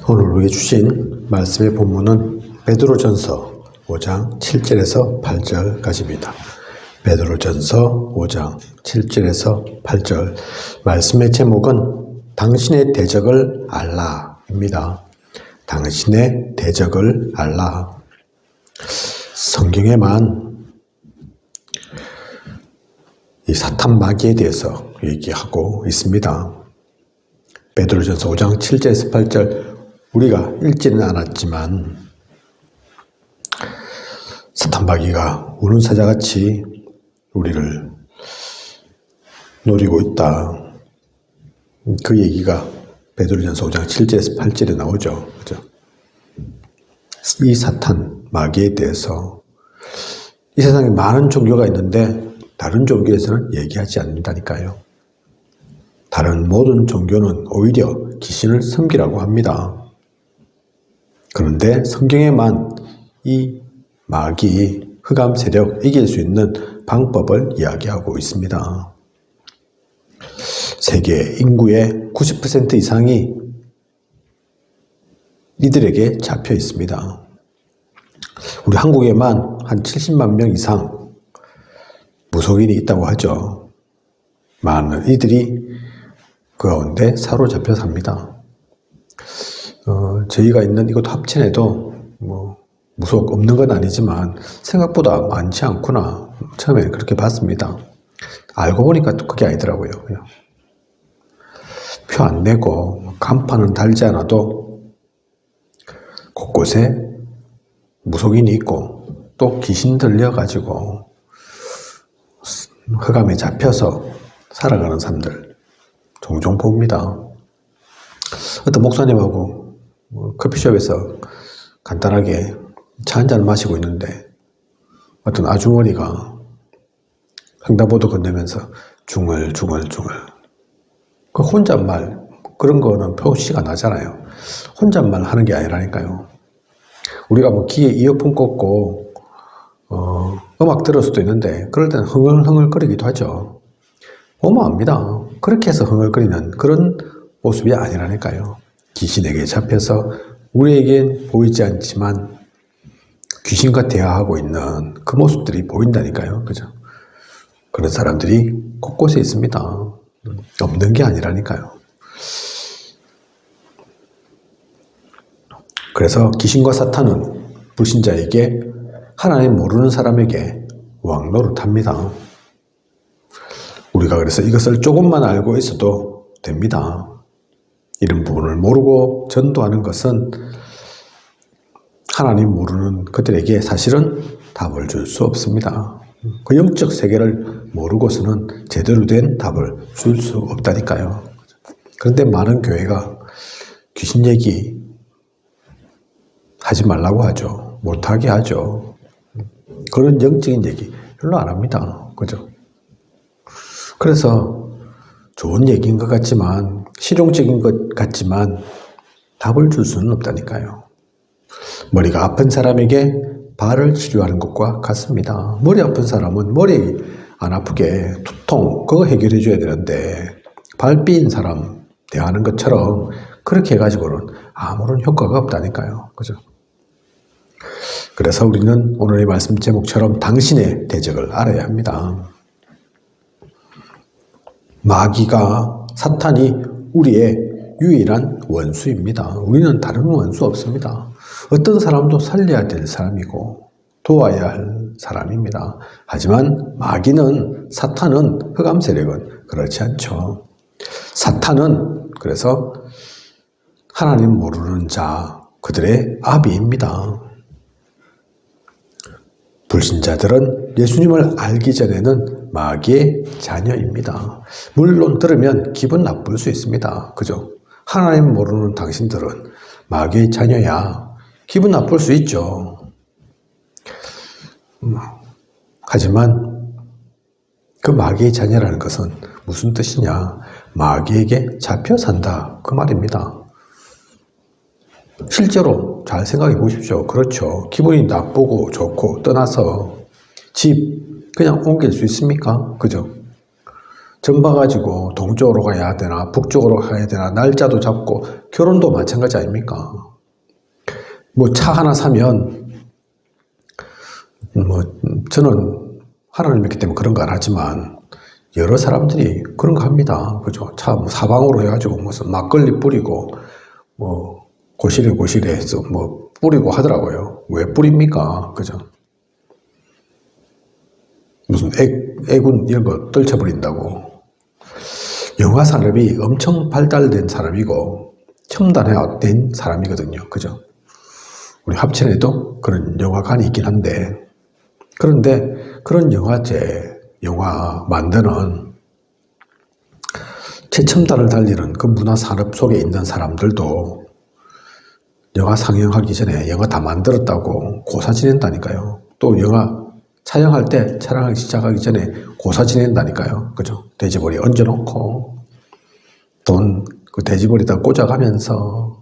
오늘 우리에게 주신 말씀의 본문은 베드로전서 5장 7절에서 8절까지입니다. 베드로전서 5장 7절에서 8절 말씀의 제목은 당신의 대적을 알라입니다. 당신의 대적을 알라. 성경에만 이 사탄 마귀에 대해서 얘기하고 있습니다. 베드로전서 5장 7절에서 8절 우리가 읽지는 않았지만 사탄 마귀가 우는 사자같이 우리를 노리고 있다. 그 얘기가 베드로전서 5장 7절에서 8절에 나오죠. 그죠? 이 사탄 마귀에 대해서 이 세상에 많은 종교가 있는데 다른 종교에서는 얘기하지 않는다니까요. 다른 모든 종교는 오히려 귀신을 섬기라고 합니다. 그런데 성경에만 이 마귀, 흑암 세력 이길 수 있는 방법을 이야기하고 있습니다. 세계 인구의 90% 이상이 이들에게 잡혀 있습니다. 우리 한국에만 한 70만 명 이상 무속인이 있다고 하죠. 많은 이들이 그 가운데 사로잡혀 삽니다. 저희가 있는 이곳 합천에도 무속 없는 건 아니지만 생각보다 많지 않구나. 처음에 그렇게 봤습니다. 알고 보니까 또 그게 아니더라고요. 표 안 내고 간판은 달지 않아도 곳곳에 무속인이 있고 또 귀신 들려가지고 흑암에 잡혀서 살아가는 사람들 종종 봅니다. 어떤 목사님하고 커피숍에서 간단하게 차 한잔 마시고 있는데 어떤 아주머니가 횡단보도 건너면서 중얼중얼중얼 그 혼잣말 그런 거는 표시가 나잖아요. 혼잣말 하는 게 아니라니까요. 우리가 귀에 이어폰 꽂고 음악 들을 수도 있는데 그럴 때는 흥얼흥얼거리기도 하죠. 보면 압니다. 그렇게 해서 흥얼거리는 그런 모습이 아니라니까요. 귀신에게 잡혀서 우리에겐 보이지 않지만 귀신과 대화하고 있는 그 모습들이 보인다니까요. 그죠? 그런 사람들이 곳곳에 있습니다. 없는 게 아니라니까요. 그래서 귀신과 사탄은 불신자에게 하나님 모르는 사람에게 왕노릇합니다. 우리가 그래서 이것을 조금만 알고 있어도 됩니다. 이런 부분을 모르고 전도하는 것은 하나님 모르는 그들에게 사실은 답을 줄 수 없습니다. 그 영적 세계를 모르고서는 제대로 된 답을 줄 수 없다니까요. 그런데 많은 교회가 귀신 얘기 하지 말라고 하죠. 못하게 하죠. 그런 영적인 얘기 별로 안 합니다. 그죠? 그래서 좋은 얘기인 것 같지만 실용적인 것 같지만 답을 줄 수는 없다니까요. 머리가 아픈 사람에게 발을 치료하는 것과 같습니다. 머리 아픈 사람은 머리 안 아프게 두통 그거 해결해 줘야 되는데 발 삐인 사람 대하는 것처럼 그렇게 해가지고는 아무런 효과가 없다니까요. 그죠? 그래서 우리는 오늘의 말씀 제목처럼 당신의 대적을 알아야 합니다. 마귀가 사탄이 우리의 유일한 원수입니다. 우리는 다른 원수 없습니다. 어떤 사람도 살려야 될 사람이고 도와야 할 사람입니다. 하지만 마귀는 사탄은 흑암 세력은 그렇지 않죠. 사탄은 그래서 하나님 모르는 자 그들의 아비입니다. 불신자들은 예수님을 알기 전에는 마귀의 자녀입니다. 물론 들으면 기분 나쁠 수 있습니다. 그죠? 하나님 모르는 당신들은 마귀의 자녀야. 기분 나쁠 수 있죠. 하지만 그 마귀의 자녀라는 것은 무슨 뜻이냐? 마귀에게 잡혀 산다. 그 말입니다. 실제로 잘 생각해 보십시오. 그렇죠. 기분이 나쁘고 좋고 떠나서 집 그냥 옮길 수 있습니까? 그죠? 점 봐가지고 동쪽으로 가야 되나 북쪽으로 가야 되나 날짜도 잡고 결혼도 마찬가지 아닙니까? 뭐 차 하나 사면 뭐 저는 하나님 믿기 때문에 그런 거 안 하지만 여러 사람들이 그런 거 합니다. 그죠? 차 뭐 사방으로 해가지고 무슨 막걸리 뿌리고 뭐 고시래 해서 뭐 뿌리고 하더라고요. 왜 뿌립니까? 그죠? 무슨 애군 이런 거 떨쳐버린다고. 영화 산업이 엄청 발달된 사람이고 첨단화된 사람이거든요. 그죠? 우리 합천에도 그런 영화관이 있긴 한데, 그런데 그런 영화 만드는 최첨단을 달리는 그 문화 산업 속에 있는 사람들도 영화 상영하기 전에 영화 다 만들었다고 고사 지낸다니까요. 또 영화 촬영할 때 촬영하기 시작하기 전에 고사 지낸다니까요. 그죠? 돼지머리 얹어놓고 돈 그 돼지머리다 꽂아가면서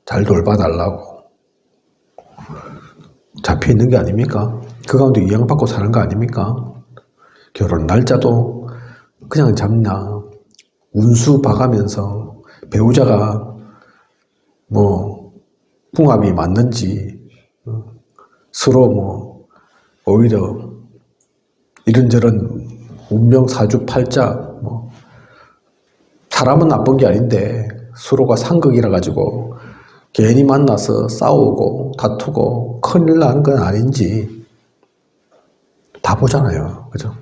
잘 돌봐달라고 잡혀있는 게 아닙니까? 그 가운데 이양받고 사는 거 아닙니까? 결혼 날짜도 그냥 잡나 운수 봐가면서 배우자가 뭐 궁합이 맞는지 서로 뭐 오히려 이런저런 운명 사주팔자 뭐 사람은 나쁜 게 아닌데 서로가 상극이라 가지고 괜히 만나서 싸우고 다투고 큰일 나는 건 아닌지 다 보잖아요. 그죠?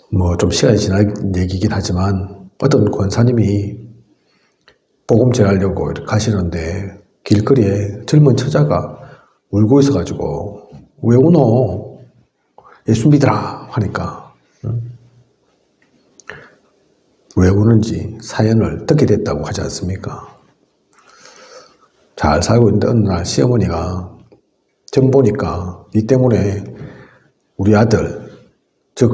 뭐 좀 시간이 지난 얘기긴 하지만 어떤 권사님이 복음 전하려고 가시는데 길거리에 젊은 처자가 울고 있어가지고 왜 우노? 예수 믿으라 하니까 왜 우는지 사연을 듣게 됐다고 하지 않습니까? 잘 살고 있는데 어느 날 시어머니가 점 보니까 니 때문에 우리 아들, 즉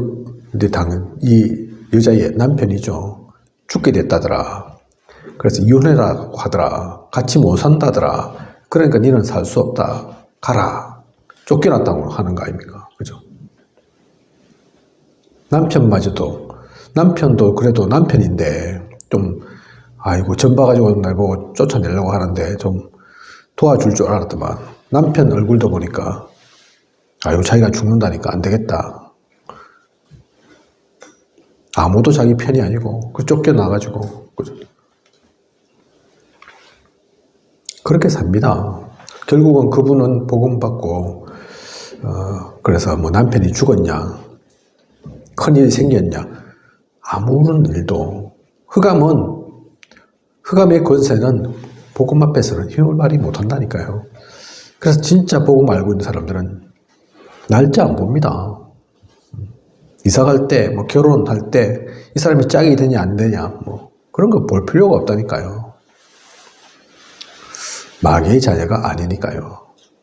이 여자의 남편이죠. 죽게 됐다더라. 그래서 이혼해라고 하더라. 같이 못 산다더라. 그러니까 니는 살 수 없다. 가라. 쫓겨났다고 하는 거 아닙니까? 그죠? 남편도 그래도 남편인데 좀 아이고 점 봐가지고 날 보고 쫓아내려고 하는데 좀 도와줄 줄 알았더만 남편 얼굴도 보니까 아이고 자기가 죽는다니까 안 되겠다. 아무도 자기 편이 아니고 그 쫓겨나가지고 그죠? 그렇게 삽니다. 결국은 그분은 복음 받고 그래서 뭐 남편이 죽었냐 큰일이 생겼냐 아무런 일도 흑암의 권세는 복음 앞에서는 힘을 발휘 못한다니까요. 그래서 진짜 복음 알고 있는 사람들은 날짜 안 봅니다. 이사 갈 때, 뭐 결혼할 때 이 사람이 짝이 되냐 안 되냐 뭐 그런 거 볼 필요가 없다니까요. 마귀의 자녀가 아니니까요.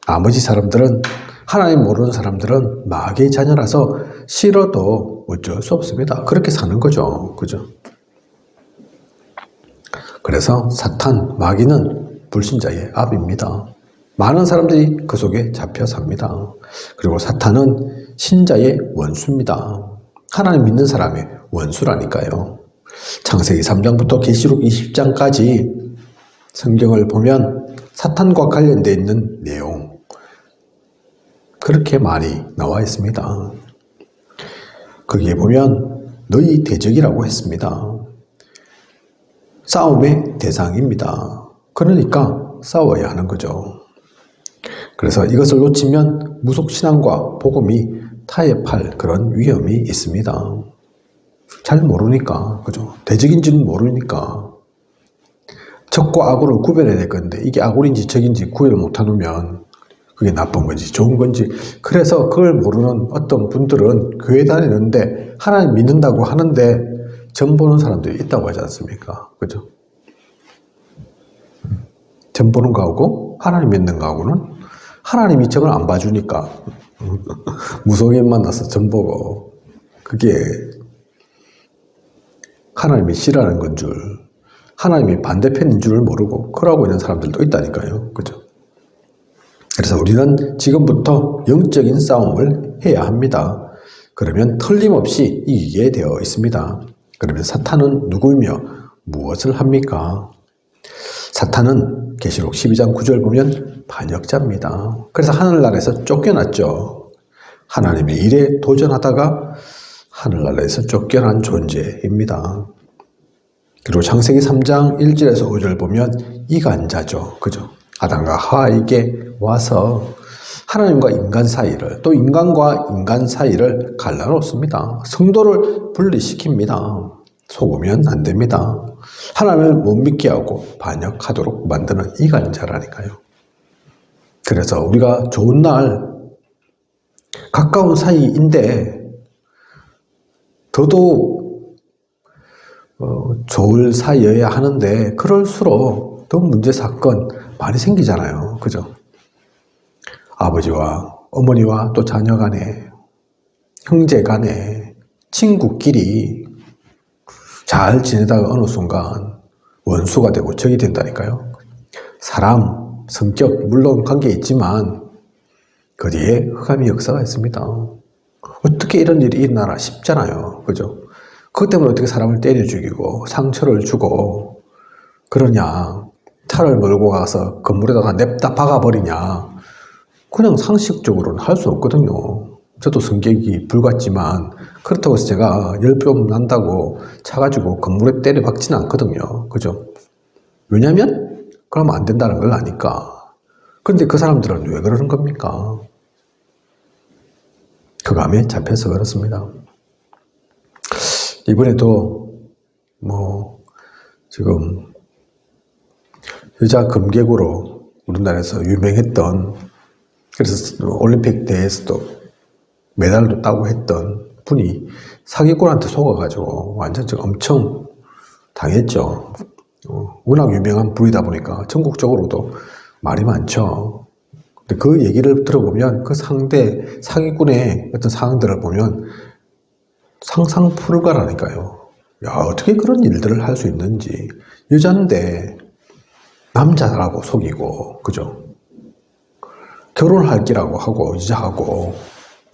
나머지 사람들은 하나님 모르는 사람들은 마귀의 자녀라서 싫어도 어쩔 수 없습니다. 그렇게 사는 거죠. 그죠? 그래서 사탄, 마귀는 불신자의 압입니다. 많은 사람들이 그 속에 잡혀 삽니다. 그리고 사탄은 신자의 원수입니다. 하나님 믿는 사람의 원수라니까요. 창세기 3장부터 계시록 20장까지 성경을 보면 사탄과 관련되어 있는 내용 그렇게 많이 나와 있습니다. 거기에 보면 너희 대적이라고 했습니다. 싸움의 대상입니다. 그러니까 싸워야 하는 거죠. 그래서 이것을 놓치면 무속신앙과 복음이 타협할 그런 위험이 있습니다. 잘 모르니까, 그죠? 대적인지는 모르니까. 적과 악으로 구별해야 될 건데, 이게 악인지 적인지 구별 못하면 그게 나쁜 건지 좋은 건지. 그래서 그걸 모르는 어떤 분들은 교회 다니는데 하나님 믿는다고 하는데 점 보는 사람들이 있다고 하지 않습니까? 그죠? 점 보는 거하고 하나님 믿는 거하고는 하나님이 점을 안 봐주니까 무속인 만나서 점 보고 그게 하나님이 싫어하는 건 줄, 하나님이 반대편인 줄을 모르고 그러고 있는 사람들도 있다니까요. 그죠? 그래서 우리는 지금부터 영적인 싸움을 해야 합니다. 그러면 틀림없이 이기게 되어 있습니다. 그러면 사탄은 누구이며 무엇을 합니까? 사탄은 계시록 12장 9절 보면 반역자입니다. 그래서 하늘나라에서 쫓겨났죠. 하나님의 일에 도전하다가 하늘나라에서 쫓겨난 존재입니다. 그리고 창세기 3장 1절에서 5절 보면 이간자죠. 그죠? 아담과 하와에게 와서 하나님과 인간 사이를, 또 인간과 인간 사이를 갈라놓습니다. 성도를 분리시킵니다. 속으면 안 됩니다. 하나님을 못 믿게 하고 반역하도록 만드는 이간자라니까요. 그래서 우리가 좋은 날, 가까운 사이인데 더더욱 좋을 사이여야 하는데 그럴수록 더 문제 사건 많이 생기잖아요. 그죠? 아버지와 어머니와 또 자녀 간에, 형제 간에, 친구끼리 잘 지내다가 어느 순간 원수가 되고 적이 된다니까요. 사람, 성격, 물론 관계 있지만 그 뒤에 흑암의 역사가 있습니다. 어떻게 이런 일이 일어나나 싶잖아요. 그죠? 그것 때문에 어떻게 사람을 때려 죽이고 상처를 주고 그러냐. 차를 몰고 가서 건물에다가 냅다 박아버리냐. 그냥 상식적으로는 할 수 없거든요. 저도 성격이 불같지만 그렇다고 해서 제가 열병 난다고 차 가지고 건물에 때려 박지는 않거든요. 그죠? 왜냐면 그러면 안 된다는 걸 아니까. 근데 그 사람들은 왜 그러는 겁니까? 그 감에 잡혀서 그렇습니다. 이번에도 지금 여자 금객으로 우리나라에서 유명했던, 그래서 올림픽 대회에서도 메달도 따고 했던 분이 사기꾼한테 속아가지고 완전 엄청 당했죠. 워낙 유명한 분이다 보니까 전국적으로도 말이 많죠. 근데 그 얘기를 들어보면 그 상대 사기꾼의 어떤 상황들을 보면 상상 불가라니까요. 야, 어떻게 그런 일들을 할 수 있는지. 여자인데 남자라고 속이고, 그죠? 결혼할 기라고 하고 여자하고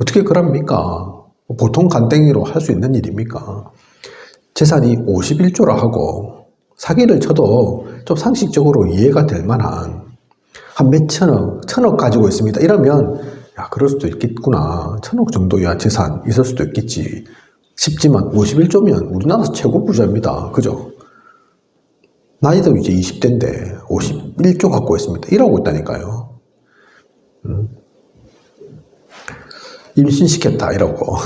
어떻게 그럽니까? 보통 간땡이로 할 수 있는 일입니까? 재산이 51조라 하고 사기를 쳐도 좀 상식적으로 이해가 될 만한 한 몇 천억 가지고 있습니다. 이러면 야, 그럴 수도 있겠구나. 1,000억 정도야 재산 있을 수도 있겠지 싶지만 51조면 우리나라에서 최고 부자입니다. 그죠? 나이도 이제 20대인데 51조 갖고 있습니다. 이러고 있다니까요. 임신시켰다 이러고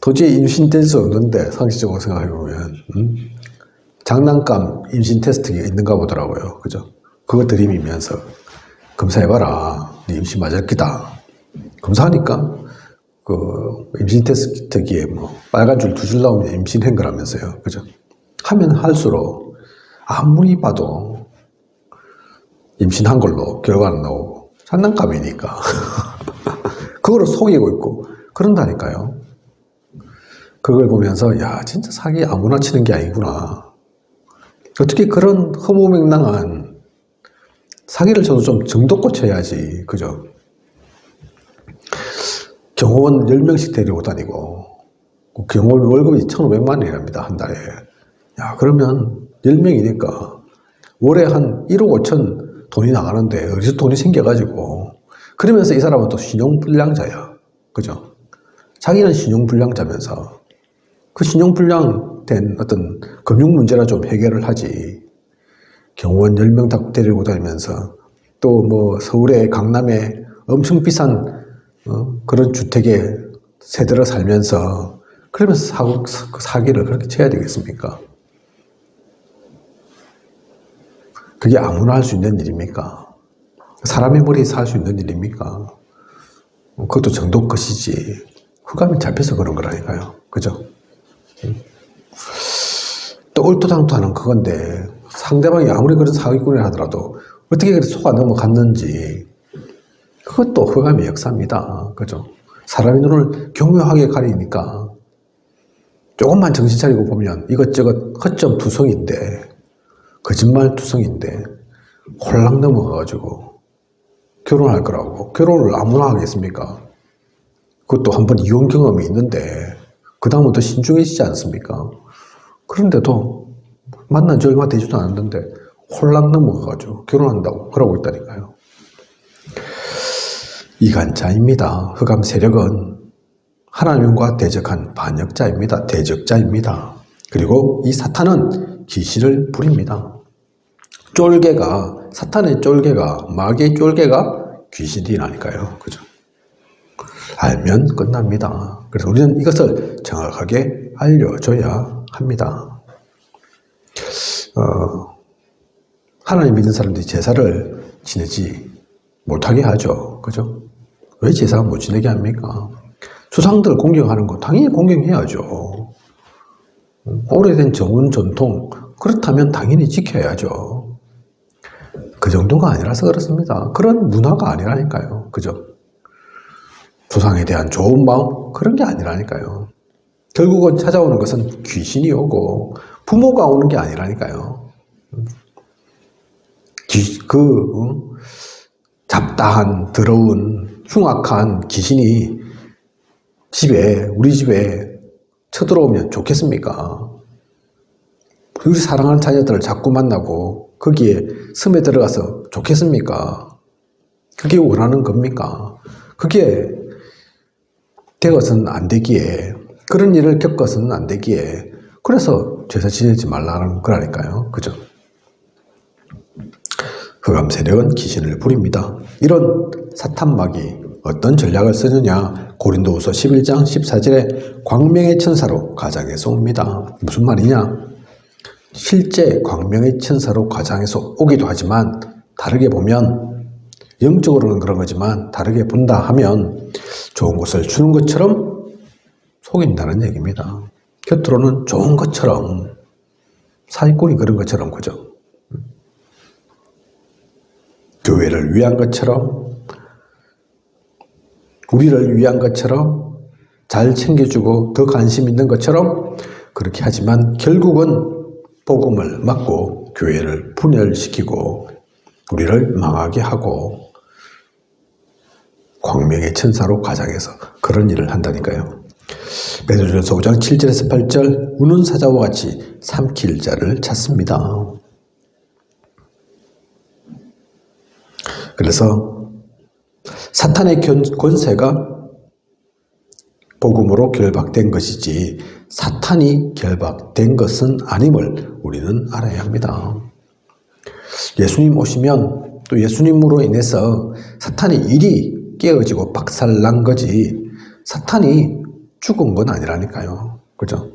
도저히 임신될 수 없는데 상식적으로 생각해보면 장난감 임신 테스트가 있는가 보더라고요. 그죠? 그거 들이미면서 검사해봐라. 네 임신 맞을 기다. 검사하니까 그 임신 테스트기에 빨간 줄 2줄 나오면 임신한 거라면서요. 그죠? 하면 할수록 아무리 봐도 임신한 걸로 결과는 나오고 장난감이니까 그거를 속이고 있고 그런다니까요. 그걸 보면서 야, 진짜 사기 아무나 치는 게 아니구나. 어떻게 그런 허무맹랑한 사기를 쳐도 좀 정도껏 쳐야지. 그죠? 경호원 10명씩 데리고 다니고 경호원 월급이 1,500만 원이랍니다. 한 달에. 야, 그러면 10명이니까 월에 한 1억 5천 돈이 나가는데 어디서 돈이 생겨가지고 그러면서 이 사람은 또 신용불량자야. 그죠? 자기는 신용불량자면서 그 신용불량된 어떤 금융 문제나 좀 해결을 하지. 경호원 10명 다 데리고 다니면서 또 서울에 강남에 엄청 비싼 그런 주택에 세대로 살면서 그러면서 사기를 그렇게 쳐야 되겠습니까? 그게 아무나 할 수 있는 일입니까? 사람의 머리에서 할 수 있는 일입니까? 그것도 정도 것이지. 흑암이 잡혀서 그런 거라니까요. 그죠? 또 얼토당토하는 그건데 상대방이 아무리 그런 사기꾼이라 하더라도 어떻게 그렇게 속아 넘어갔는지 그것도 흑암의 역사입니다. 그죠? 사람의 눈을 교묘하게 가리니까 조금만 정신 차리고 보면 이것저것 허점 투성인데 거짓말 투성인데 홀랑 넘어가가지고 결혼할 거라고. 결혼을 아무나 하겠습니까? 그것도 한번 이혼 경험이 있는데 그 다음부터 신중해지지 않습니까? 그런데도 만난 지 얼마 되지도 않았는데 홀랑 넘어가가지고 결혼한다고 그러고 있다니까요. 이간자입니다. 흑암 세력은 하나님과 대적한 반역자입니다. 대적자입니다. 그리고 이 사탄은 귀신을 부립니다. 쫄개가, 사탄의 쫄개가, 마귀의 쫄개가 귀신이라니까요. 그죠? 알면 끝납니다. 그래서 우리는 이것을 정확하게 알려줘야 합니다. 하나님 믿는 사람들이 제사를 지내지 못하게 하죠. 그죠? 왜 제사를 못 지내게 합니까? 조상들 공경하는 거 당연히 공경해야죠. 오래된 정원 전통, 그렇다면 당연히 지켜야죠. 그 정도가 아니라서 그렇습니다. 그런 문화가 아니라니까요. 그죠? 조상에 대한 좋은 마음, 그런 게 아니라니까요. 결국은 찾아오는 것은 귀신이 오고 부모가 오는 게 아니라니까요. 잡다한, 더러운, 흉악한 귀신이 우리 집에 쳐들어오면 좋겠습니까? 우리 사랑하는 자녀들을 자꾸 만나고 거기에 섬에 들어가서 좋겠습니까? 그게 원하는 겁니까? 그게 되어서는 안 되기에, 그런 일을 겪어서는 안 되기에, 그래서 제사 지내지 말라는 거라니까요. 그죠? 흑암 세력은 귀신을 부립니다. 이런 사탄막이 어떤 전략을 쓰느냐? 고린도후서 11장 14절에 광명의 천사로 가장해서 옵니다. 무슨 말이냐? 실제 광명의 천사로 가장해서 오기도 하지만 다르게 보면, 영적으로는 그런 거지만 다르게 본다 하면 좋은 것을 주는 것처럼 속인다는 얘기입니다. 겉으로는 좋은 것처럼, 사기꾼이 그런 것처럼, 그죠? 교회를 위한 것처럼, 우리를 위한 것처럼, 잘 챙겨주고 더 관심 있는 것처럼 그렇게 하지만 결국은 복음을 막고 교회를 분열시키고 우리를 망하게 하고 광명의 천사로 가장해서 그런 일을 한다니까요. 베드로전서 5장 7절에서 8절, 우는 사자와 같이 삼킬 자를 찾습니다. 그래서 사탄의 권세가 복음으로 결박된 것이지 사탄이 결박된 것은 아님을 우리는 알아야 합니다. 예수님 오시면 또 예수님으로 인해서 사탄이 일이 깨어지고 박살난 거지 사탄이 죽은 건 아니라니까요. 그죠?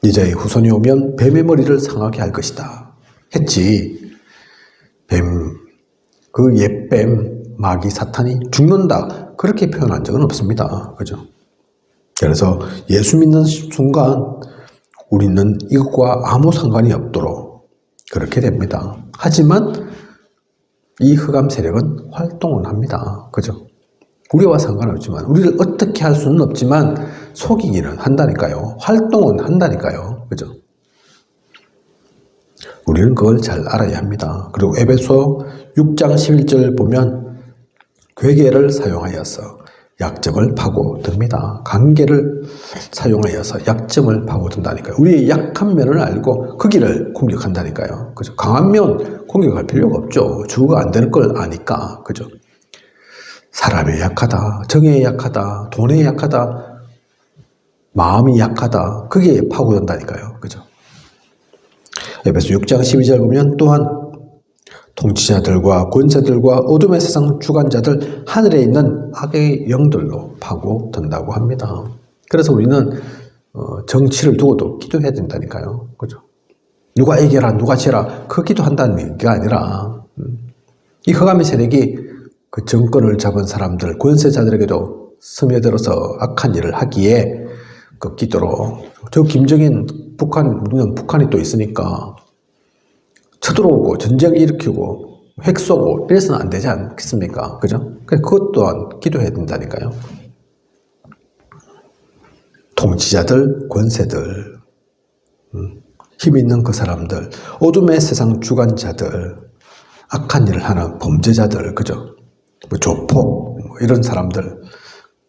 이자의 후손이 오면 뱀의 머리를 상하게 할 것이다 했지, 그 옛뱀 마귀 사탄이 죽는다 그렇게 표현한 적은 없습니다. 그죠? 그래서 예수 믿는 순간 우리는 이것과 아무 상관이 없도록 그렇게 됩니다. 하지만 이 흑암 세력은 활동은 합니다. 그죠? 우리와 상관없지만, 우리를 어떻게 할 수는 없지만 속이기는 한다니까요. 활동은 한다니까요. 그죠? 우리는 그걸 잘 알아야 합니다. 그리고 에베소 6장 11절 보면 괴계를 사용하여서 약점을 파고듭니다. 관계를 사용하여서 약점을 파고든다니까요. 우리의 약한 면을 알고 그 길을 공격한다니까요. 그죠? 강한 면 공격할 필요가 없죠. 주어가 안 되는 걸 아니까. 그죠? 사람이 약하다, 정에 약하다, 돈에 약하다, 마음이 약하다. 그게 파고든다니까요. 그죠? 에베소 6장 12절 보면 또한 통치자들과 권세들과 어둠의 세상 주관자들, 하늘에 있는 악의 영들로 파고든다고 합니다. 그래서 우리는 정치를 두고도 기도해야 된다니까요. 그죠? 누가 이겨라, 누가 지라, 그 기도한다는 게 아니라, 이 흑암의 세력이 그 정권을 잡은 사람들, 권세자들에게도 스며들어서 악한 일을 하기에 그 기도로, 저 김정인 우리는 북한이 또 있으니까 쳐들어오고 전쟁 일으키고 핵 쏘고 이래서는 안 되지 않겠습니까? 그죠? 그것 또한 기도해야 된다니까요. 통치자들, 권세들, 힘 있는 그 사람들, 어둠의 세상 주관자들, 악한 일을 하는 범죄자들, 그죠? 뭐 조폭, 이런 사람들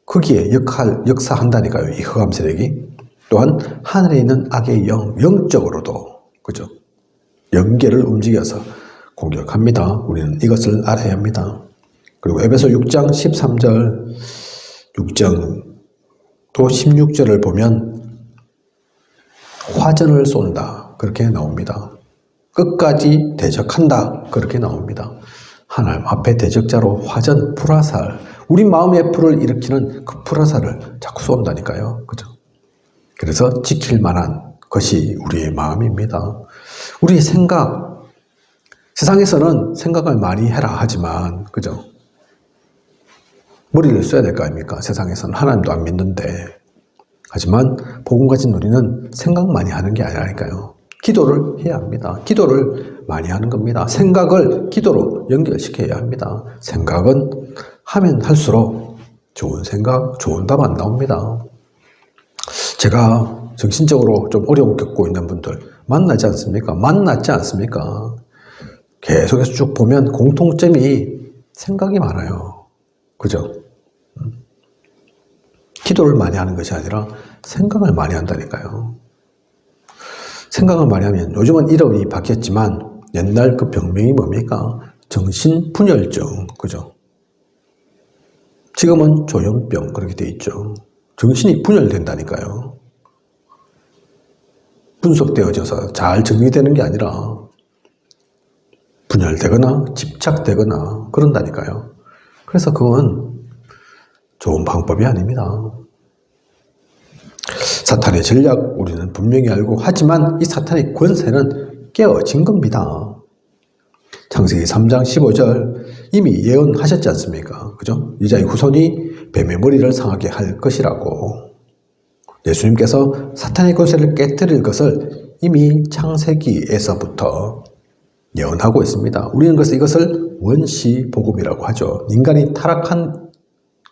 거기에 역사한다니까요. 이 흑암 세력이. 또한 하늘에 있는 악의 영적으로도 그죠? 영계를 움직여서 공격합니다. 우리는 이것을 알아야 합니다. 그리고 에베소 6장 13절 6장 또 16절을 보면 화전을 쏜다 그렇게 나옵니다. 끝까지 대적한다 그렇게 나옵니다. 하나님 앞에 대적자로 화전, 불화살, 우리 마음의 불을 일으키는 그 불화살을 자꾸 쏜다니까요. 그죠? 그래서 지킬 만한 것이 우리의 마음입니다. 우리의 생각, 세상에서는 생각을 많이 해라 하지만, 그죠? 머리를 써야 될 거 아닙니까? 세상에서는 하나님도 안 믿는데. 하지만 복음 가진 우리는 생각 많이 하는 게 아니라니까요. 기도를 해야 합니다. 기도를 많이 하는 겁니다. 생각을 기도로 연결시켜야 합니다. 생각은 하면 할수록 좋은 생각, 좋은 답 안 나옵니다. 제가 정신적으로 좀 어려움 겪고 있는 분들 만나지 않습니까? 계속해서 쭉 보면 공통점이 생각이 많아요. 그죠? 기도를 많이 하는 것이 아니라 생각을 많이 한다니까요. 생각을 많이 하면 요즘은 이름이 바뀌었지만 옛날 그 병명이 뭡니까? 정신분열증. 그죠? 지금은 조현병 그렇게 돼 있죠. 정신이 분열된다니까요. 분석되어져서 잘 정리되는 게 아니라 분열되거나 집착되거나 그런다니까요. 그래서 그건 좋은 방법이 아닙니다. 사탄의 전략 우리는 분명히 알고 하지만 이 사탄의 권세는 깨어진 겁니다. 창세기 3장 15절 이미 예언하셨지 않습니까? 그죠? 이자의 후손이 뱀의 머리를 상하게 할 것이라고. 예수님께서 사탄의 권세를 깨뜨릴 것을 이미 창세기에서부터 예언하고 있습니다. 우리는 그래서 이것을 원시복음이라고 하죠. 인간이 타락한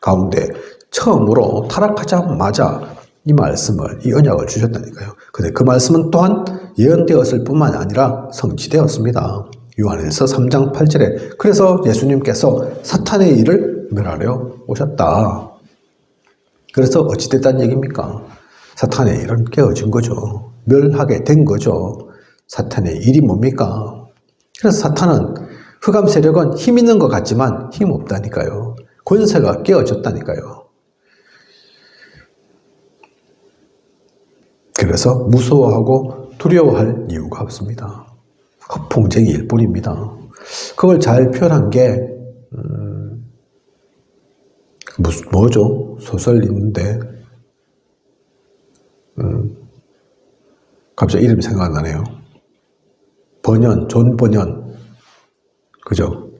가운데 처음으로 타락하자마자 이 말씀을, 이 언약을 주셨다니까요. 근데 그 말씀은 또한 예언되었을 뿐만 아니라 성취되었습니다. 요한일서 3장 8절에 그래서 예수님께서 사탄의 일을 멸하려 오셨다. 그래서 어찌 됐다는 얘기입니까? 사탄의 일은 깨어진 거죠. 멸하게 된 거죠. 사탄의 일이 뭡니까? 그래서 사탄은 흑암 세력은 힘 있는 것 같지만 힘 없다니까요. 권세가 깨어졌다니까요. 그래서 무서워하고 두려워할 이유가 없습니다. 허풍쟁이일 뿐입니다. 그걸 잘 표현한 게 뭐죠? 소설 있는데 갑자기 이름이 생각 안 나네요. 존 버년. 그죠?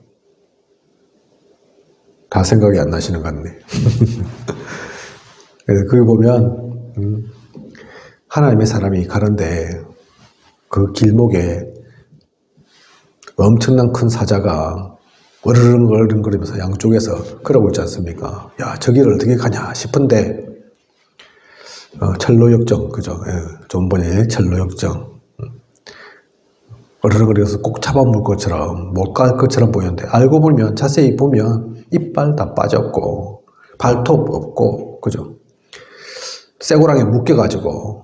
다 생각이 안 나시는 것 같네. 그래서 그걸 보면 하나님의 사람이 가는데 그 길목에 엄청난 큰 사자가 어르릉거리면서 양쪽에서 걸어오고 있지 않습니까? 야, 저 길을 어떻게 가냐 싶은데 철로역정, 그죠? 존 버년의 철로역정. 어르르거려서 꼭 잡아먹을 것처럼 못 갈 것처럼 보이는데 알고 보면 자세히 보면 이빨 다 빠졌고 발톱 없고 그죠? 쇠고랑에 묶여가지고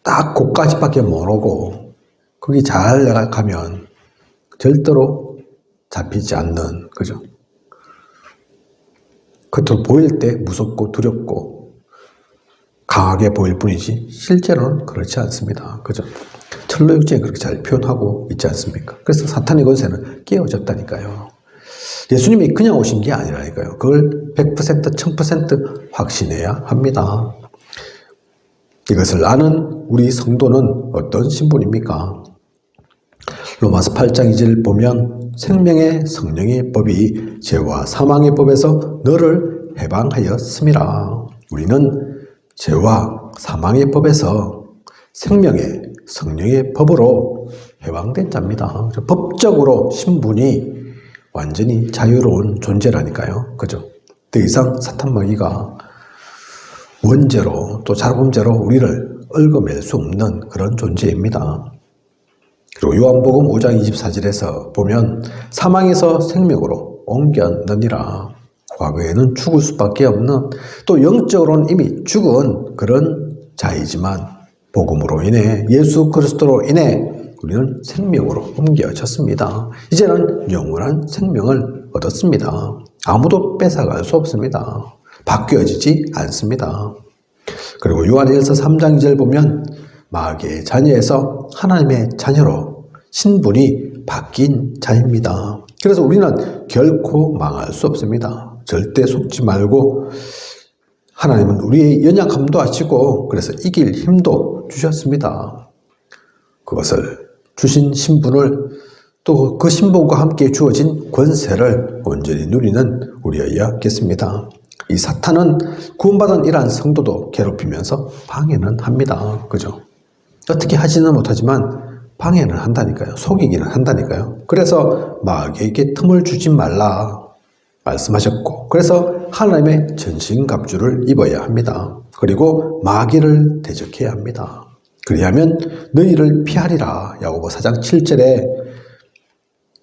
딱 고까지밖에 못 오고 거기 잘 가면 절대로 잡히지 않는 그죠? 겉으로 보일 때 무섭고 두렵고 강하게 보일 뿐이지 실제로는 그렇지 않습니다. 그죠? 철로역정이 그렇게 잘 표현하고 있지 않습니까? 그래서 사탄의 권세는 깨어졌다니까요. 예수님이 그냥 오신 게 아니라니까요. 그걸 100%, 1000% 확신해야 합니다. 이것을 아는 우리 성도는 어떤 신분입니까? 로마서 8장 2절 보면 생명의 성령의 법이 죄와 사망의 법에서 너를 해방하였음이라. 우리는 죄와 사망의 법에서 생명의 성령의 법으로 해방된 자입니다. 법적으로 신분이 완전히 자유로운 존재라니까요. 그죠? 더 이상 사탄 마귀가 원죄로 또 자범죄로 우리를 얽어맬 수 없는 그런 존재입니다. 그리고 요한복음 5장 24절에서 보면 사망에서 생명으로 옮겼느니라. 과거에는 죽을 수밖에 없는, 또 영적으로는 이미 죽은 그런 자이지만 복음으로 인해, 예수 그리스도로 인해 우리는 생명으로 옮겨졌습니다. 이제는 영원한 생명을 얻었습니다. 아무도 뺏어갈 수 없습니다. 바뀌어지지 않습니다. 그리고 요한일서 3장 2절 보면 마귀의 자녀에서 하나님의 자녀로 신분이 바뀐 자입니다. 그래서 우리는 결코 망할 수 없습니다. 절대 속지 말고, 하나님은 우리의 연약함도 아시고 그래서 이길 힘도 주셨습니다. 그것을 주신 신분을, 또 그 신분과 함께 주어진 권세를 온전히 누리는 우리여야겠습니다. 이 사탄은 구원받은 이러한 성도도 괴롭히면서 방해는 합니다. 그죠? 어떻게 하지는 못하지만 방해는 한다니까요. 속이기는 한다니까요. 그래서 마귀에게 틈을 주지 말라 말씀하셨고, 그래서 하나님의 전신갑주를 입어야 합니다. 그리고 마귀를 대적해야 합니다. 그리하면 너희를 피하리라. 야고보 4장 7절에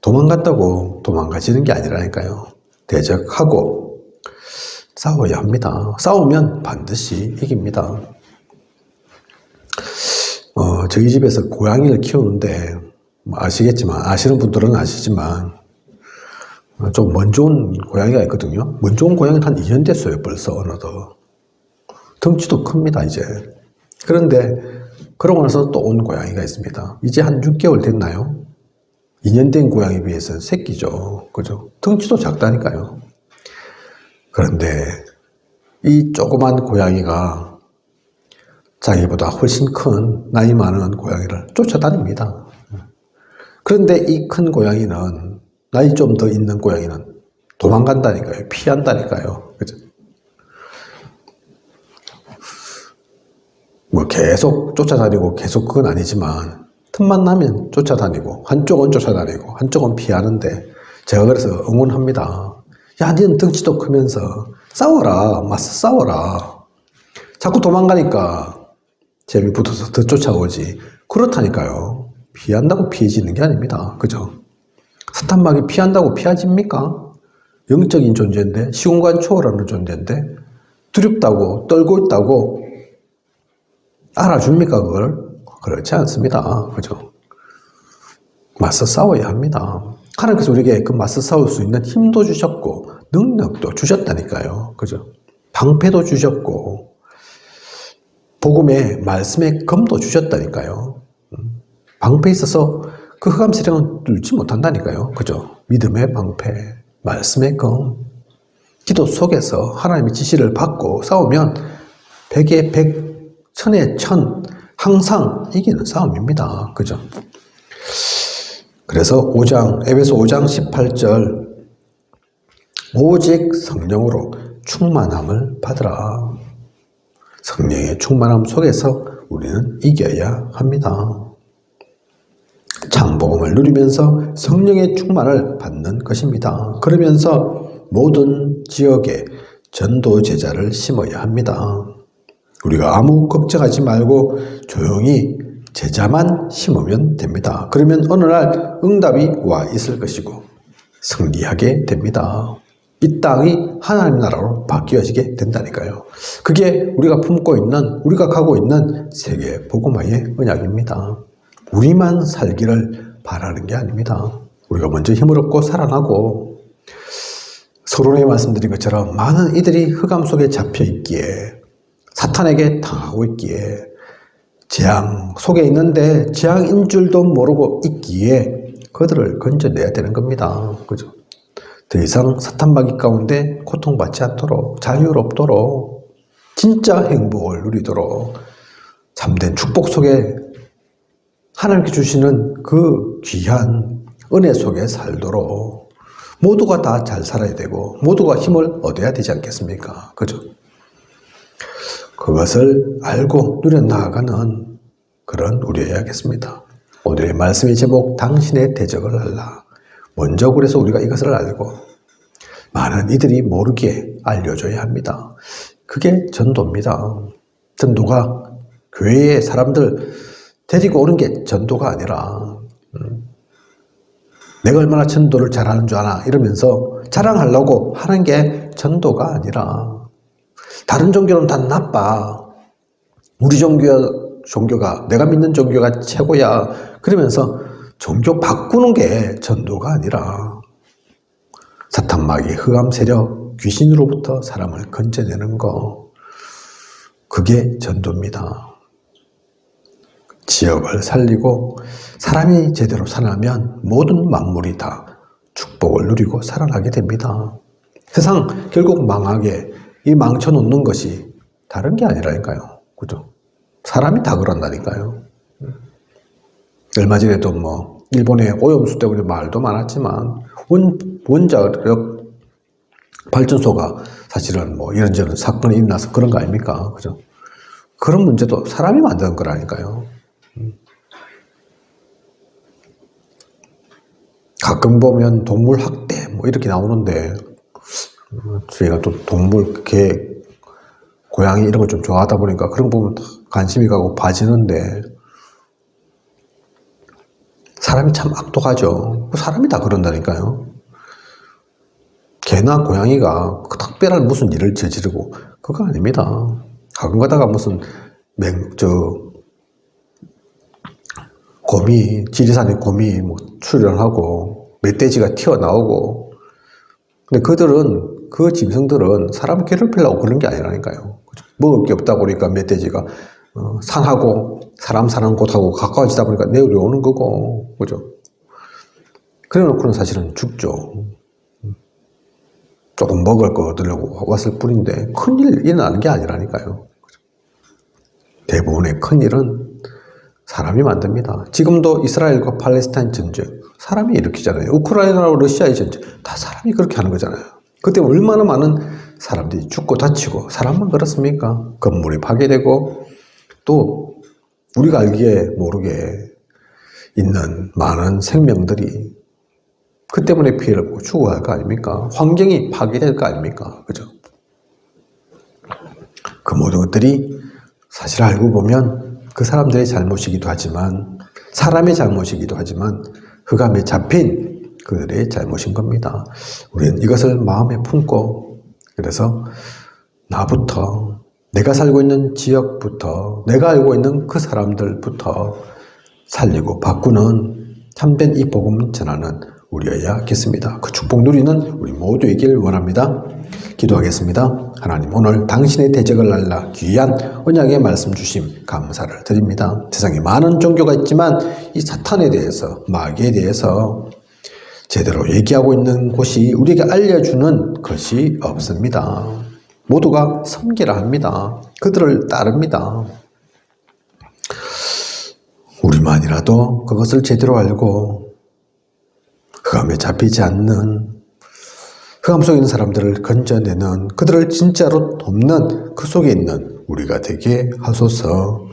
도망갔다고 도망가지는 게 아니라니까요. 대적하고 싸워야 합니다. 싸우면 반드시 이깁니다. 저희 집에서 고양이를 키우는데 아시겠지만, 아시는 분들은 아시지만 좀 먼 좋은 고양이가 있거든요. 먼 좋은 고양이는 한 2년 됐어요. 벌써 어느덧. 덩치도 큽니다 이제. 그런데 그러고 나서 또 온 고양이가 있습니다. 이제 한 6개월 됐나요? 2년 된 고양이에 비해서는 새끼죠. 그죠? 덩치도 작다니까요. 그런데 이 조그만 고양이가 자기보다 훨씬 큰 나이 많은 고양이를 쫓아다닙니다. 그런데 이 큰 고양이는, 나이 좀 더 있는 고양이는 도망간다니까요. 피한다니까요. 그죠? 뭐 계속 쫓아다니고 계속 그건 아니지만 틈만 나면 쫓아다니고, 한쪽은 쫓아다니고 한쪽은 피하는데, 제가 그래서 응원합니다. 야, 니는 덩치도 크면서 싸워라. 맞서 싸워라. 자꾸 도망가니까 재미 붙어서 더 쫓아오지. 그렇다니까요. 피한다고 피해지는 게 아닙니다. 그죠? 사탄마귀 피한다고 피하집니까? 영적인 존재인데, 시공간 초월하는 존재인데 두렵다고 떨고 있다고 알아줍니까 그걸? 그렇지 않습니다. 그죠? 맞서 싸워야 합니다. 하나님께서 우리에게 그 맞서 싸울 수 있는 힘도 주셨고 능력도 주셨다니까요. 그죠? 방패도 주셨고 복음의 말씀의 검도 주셨다니까요. 방패에 있어서 그 흑암 세력은 뚫지 못한다니까요. 그죠? 믿음의 방패, 말씀의 검, 기도 속에서 하나님의 지시를 받고 싸우면 100에 100, 1000에 1000 항상 이기는 싸움입니다. 그죠? 그래서 에베소 5장 18절, 오직 성령으로 충만함을 받으라. 성령의 충만함 속에서 우리는 이겨야 합니다. 장복음을 누리면서 성령의 충만을 받는 것입니다. 그러면서 모든 지역에 전도 제자를 심어야 합니다. 우리가 아무 걱정하지 말고 조용히 제자만 심으면 됩니다. 그러면 어느 날 응답이 와 있을 것이고 승리하게 됩니다. 이 땅이 하나님 나라로 바뀌어지게 된다니까요. 그게 우리가 품고 있는, 우리가 가고 있는 세계 복음화의 언약입니다. 우리만 살기를 바라는 게 아닙니다. 우리가 먼저 힘을 얻고 살아나고, 서론에 말씀드린 것처럼 많은 이들이 흑암 속에 잡혀 있기에, 사탄에게 당하고 있기에, 재앙 속에 있는데 재앙인 줄도 모르고 있기에 그들을 건져내야 되는 겁니다. 그죠? 더 이상 사탄마귀 가운데 고통받지 않도록, 자유롭도록, 진짜 행복을 누리도록, 참된 축복 속에 하나님께 주시는 그 귀한 은혜 속에 살도록 모두가 다 잘 살아야 되고 모두가 힘을 얻어야 되지 않겠습니까? 그죠? 그것을 알고 누려나가는 그런 우리여야겠습니다. 오늘의 말씀의 제목, 당신의 대적을 알라. 먼저 그래서 우리가 이것을 알고 많은 이들이 모르게 알려줘야 합니다. 그게 전도입니다. 전도가 교회의 사람들 데리고 오는 게 전도가 아니라 내가 얼마나 전도를 잘하는 줄 아나 이러면서 자랑하려고 하는 게 전도가 아니라, 다른 종교는 다 나빠, 우리 종교가 내가 믿는 종교가 최고야 그러면서 종교 바꾸는 게 전도가 아니라, 사탄 마귀 흑암 세력 귀신으로부터 사람을 건져내는 거, 그게 전도입니다. 지역을 살리고 사람이 제대로 살아나면 모든 만물이 다 축복을 누리고 살아나게 됩니다. 세상 결국 망하게 이 망쳐놓는 것이 다른 게 아니라니까요. 그죠? 사람이 다 그런다니까요. 얼마 전에도 일본의 오염수 때문에 말도 많았지만 원자력 발전소가 사실은 이런저런 사건이 일어나서 그런 거 아닙니까? 그죠? 그런 문제도 사람이 만드는 거라니까요. 가끔 보면 동물 학대 이렇게 나오는데, 저희가 또 동물, 개, 고양이 이런 걸 좀 좋아하다 보니까 그런 거 보면 관심이 가고 봐지는데, 사람이 참 악독하죠. 사람이 다 그런다니까요. 개나 고양이가 특별한 무슨 일을 저지르고 그거 아닙니다. 가끔 가다가 무슨 곰이, 지리산에 곰이 출현하고 멧돼지가 튀어나오고, 근데 그 짐승들은 사람을 괴롭히려고 그런 게 아니라니까요. 먹을 게 없다 보니까 멧돼지가 산하고 사람 사는 곳하고 가까워지다 보니까 내려오는 거고, 그죠? 그래 놓고는 사실은 죽죠. 조금 먹을 거 얻으려고 왔을 뿐인데 큰일 일어나는 게 아니라니까요. 대부분의 큰일은 사람이 만듭니다. 지금도 이스라엘과 팔레스타인 전쟁, 사람이 일으키잖아요. 우크라이나와 러시아의 전쟁, 다 사람이 그렇게 하는 거잖아요. 그때 얼마나 많은 사람들이 죽고 다치고, 사람만 그렇습니까? 건물이 파괴되고, 또 우리가 알기에 모르게 있는 많은 생명들이 그 때문에 피해를 보고 죽어야 할 거 아닙니까? 환경이 파괴될 거 아닙니까? 그죠? 그 모든 것들이 사실 알고 보면 그 사람들의 잘못이기도 하지만, 사람의 잘못이기도 하지만, 흑암에 잡힌 그들의 잘못인 겁니다. 우리는 이것을 마음에 품고, 그래서 나부터, 내가 살고 있는 지역부터, 내가 알고 있는 그 사람들부터 살리고 바꾸는 참된 이 복음 전하는 우리여야겠습니다. 그 축복 누리는 우리 모두이길 원합니다. 기도하겠습니다. 하나님, 오늘 당신의 대적을 날라 귀한 언약의 말씀 주심 감사를 드립니다. 세상에 많은 종교가 있지만 이 사탄에 대해서, 마귀에 대해서 제대로 얘기하고 있는 곳이 우리에게 알려주는 것이 없습니다. 모두가 섬기라 합니다. 그들을 따릅니다. 우리만이라도 그것을 제대로 알고 흑암에 잡히지 않는, 흑암 속에 있는 사람들을 건져내는, 그들을 진짜로 돕는 그 속에 있는 우리가 되게 하소서.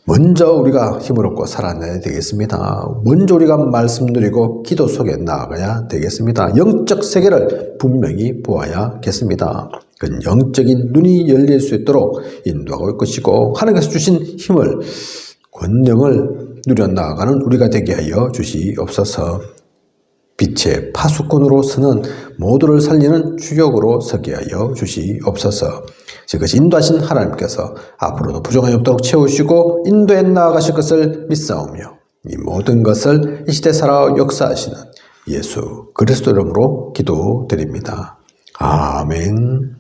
먼저 우리가 힘을 얻고 살아내야 되겠습니다. 먼저 우리가 말씀 누리고 기도 속에 나아가야 되겠습니다. 영적 세계를 분명히 보아야겠습니다. 그 영적인 눈이 열릴 수 있도록 인도하고 있을 것이고, 하나님께서 주신 힘을, 권능을 누려 나아가는 우리가 되게 하여 주시옵소서. 빛의 파수꾼으로 서는 모두를 살리는 주역으로 서게 하여 주시옵소서. 이것이 인도하신 하나님께서 앞으로도 부족함이 없도록 채우시고 인도에 나아가실 것을 믿사오며, 이 모든 것을 이 시대 살아 역사하시는 예수 그리스도 이름으로 기도드립니다. 아멘.